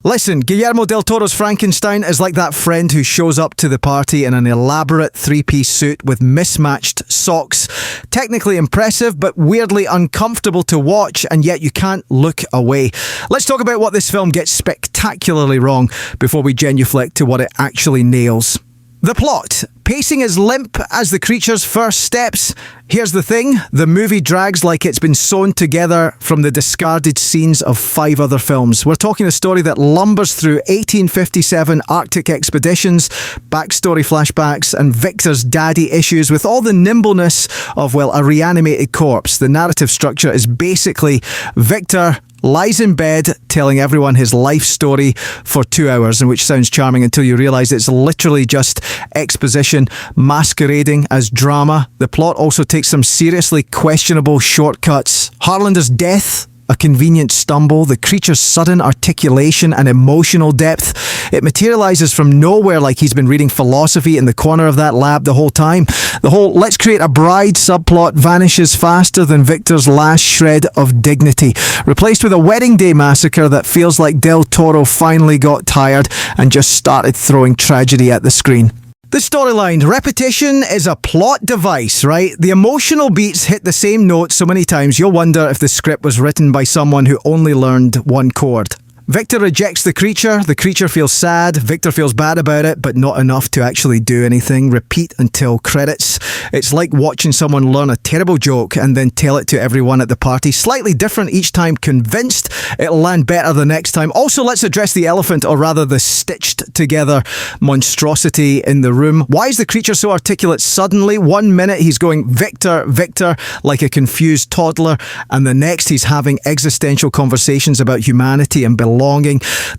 Listen, Guillermo del Toro's Frankenstein is like that friend who shows up to the party in an elaborate three-piece suit with mismatched socks. Technically impressive, but weirdly uncomfortable to watch, and yet you can't look away. Let's talk about what this film gets spectacularly wrong before we genuflect to what it actually nails. The plot. Pacing is limp as the creature's first steps. Here's the thing, the movie drags like it's been sewn together from the discarded scenes of 5 other films. We're talking a story that lumbers through 1857 Arctic expeditions, backstory flashbacks, and Victor's daddy issues with all the nimbleness of, well, a reanimated corpse. The narrative structure is basically Victor lies in bed telling everyone his life story for 2 hours, and which sounds charming until you realise it's literally just exposition masquerading as drama. The plot also takes some seriously questionable shortcuts. Harlander's death, a convenient stumble, the creature's sudden articulation and emotional depth. It materialises from nowhere like he's been reading philosophy in the corner of that lab the whole time. The whole let's create a bride subplot vanishes faster than Victor's last shred of dignity, replaced with a wedding day massacre that feels like Del Toro finally got tired and just started throwing tragedy at the screen. The storyline. Repetition is a plot device, right? The emotional beats hit the same note so many times you'll wonder if the script was written by someone who only learned one chord. Victor rejects the creature feels sad, Victor feels bad about it, but not enough to actually do anything. Repeat until credits. It's like watching someone learn a terrible joke and then tell it to everyone at the party. Slightly different each time, convinced it'll land better the next time. Also, let's address the elephant, or rather the stitched together monstrosity in the room. Why is the creature so articulate suddenly? 1 minute he's going, Victor, Victor, like a confused toddler, and the next he's having existential conversations about humanity and belonging.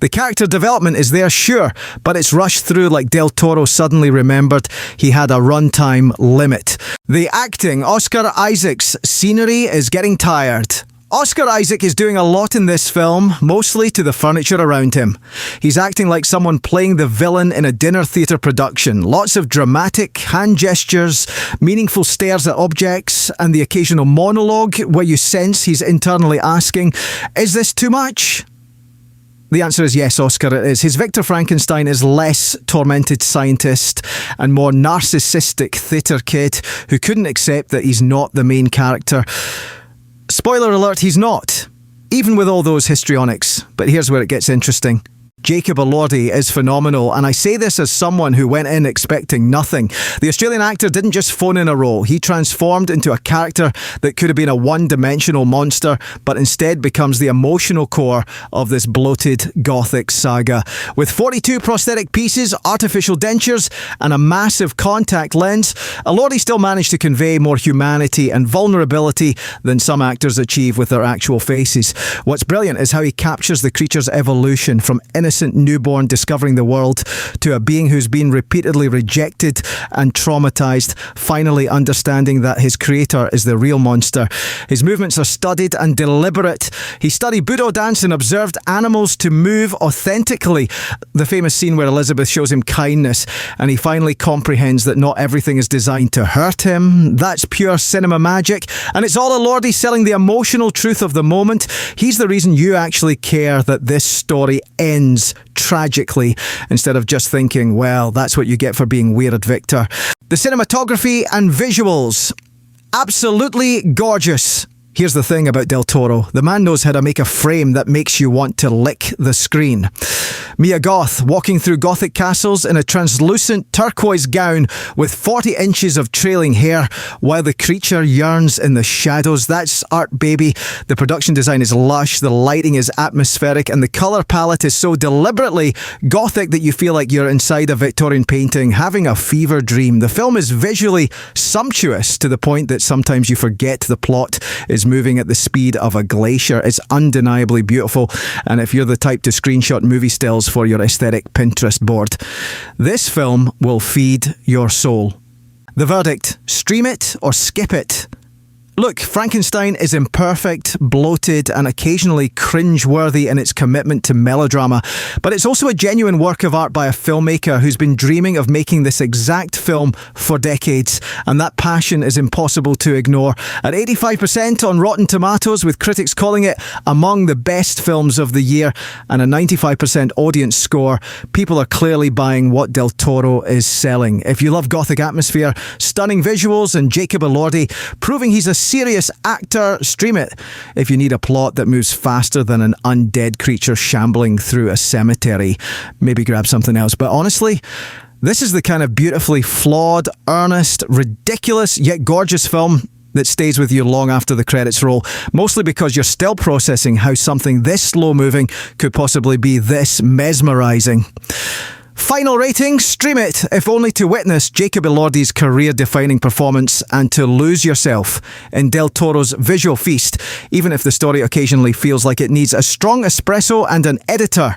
The character development is there, sure, but it's rushed through like Del Toro suddenly remembered he had a runtime limit. The acting. Oscar Isaac's scenery is getting tired. Oscar Isaac is doing a lot in this film, mostly to the furniture around him. He's acting like someone playing the villain in a dinner theatre production. Lots of dramatic hand gestures, meaningful stares at objects, and the occasional monologue where you sense he's internally asking, is this too much? The answer is yes, Oscar, it is. His Victor Frankenstein is less tormented scientist and more narcissistic theatre kid who couldn't accept that he's not the main character. Spoiler alert, he's not, even with all those histrionics. But here's where it gets interesting. Jacob Elordi is phenomenal, and I say this as someone who went in expecting nothing. The Australian actor didn't just phone in a role, he transformed into a character that could have been a one-dimensional monster, but instead becomes the emotional core of this bloated Gothic saga. With 42 prosthetic pieces, artificial dentures, and a massive contact lens, Elordi still managed to convey more humanity and vulnerability than some actors achieve with their actual faces. What's brilliant is how he captures the creature's evolution from innocent newborn discovering the world to a being who's been repeatedly rejected and traumatized, finally understanding that his creator is the real monster. His movements are studied and deliberate. He studied Budo dance and observed animals to move authentically. The famous scene where Elizabeth shows him kindness, and he finally comprehends that not everything is designed to hurt him. That's pure cinema magic, and it's all Elordi selling the emotional truth of the moment. He's the reason you actually care that this story ends tragically, instead of just thinking, well, that's what you get for being weird, Victor. The cinematography and visuals. Absolutely gorgeous. Here's the thing about Del Toro. The man knows how to make a frame that makes you want to lick the screen. Mia Goth walking through Gothic castles in a translucent turquoise gown with 40 inches of trailing hair while the creature yearns in the shadows. That's art, baby. The production design is lush, the lighting is atmospheric, and the colour palette is so deliberately Gothic that you feel like you're inside a Victorian painting, having a fever dream. The film is visually sumptuous to the point that sometimes you forget the plot is moving at the speed of a glacier. It's undeniably beautiful, and if you're the type to screenshot movie stills for your aesthetic Pinterest board, this film will feed your soul. The verdict: stream it or skip it. Look, Frankenstein is imperfect, bloated, and occasionally cringe-worthy in its commitment to melodrama, but it's also a genuine work of art by a filmmaker who's been dreaming of making this exact film for decades, and that passion is impossible to ignore. At 85% on Rotten Tomatoes, with critics calling it among the best films of the year, and a 95% audience score, people are clearly buying what Del Toro is selling. If you love Gothic atmosphere, stunning visuals, and Jacob Elordi proving he's a serious actor, stream it. If you need a plot that moves faster than an undead creature shambling through a cemetery, maybe grab something else. But honestly, this is the kind of beautifully flawed, earnest, ridiculous, yet gorgeous film that stays with you long after the credits roll, mostly because you're still processing how something this slow-moving could possibly be this mesmerising. Final rating, stream it, if only to witness Jacob Elordi's career-defining performance and to lose yourself in Del Toro's visual feast, even if the story occasionally feels like it needs a strong espresso and an editor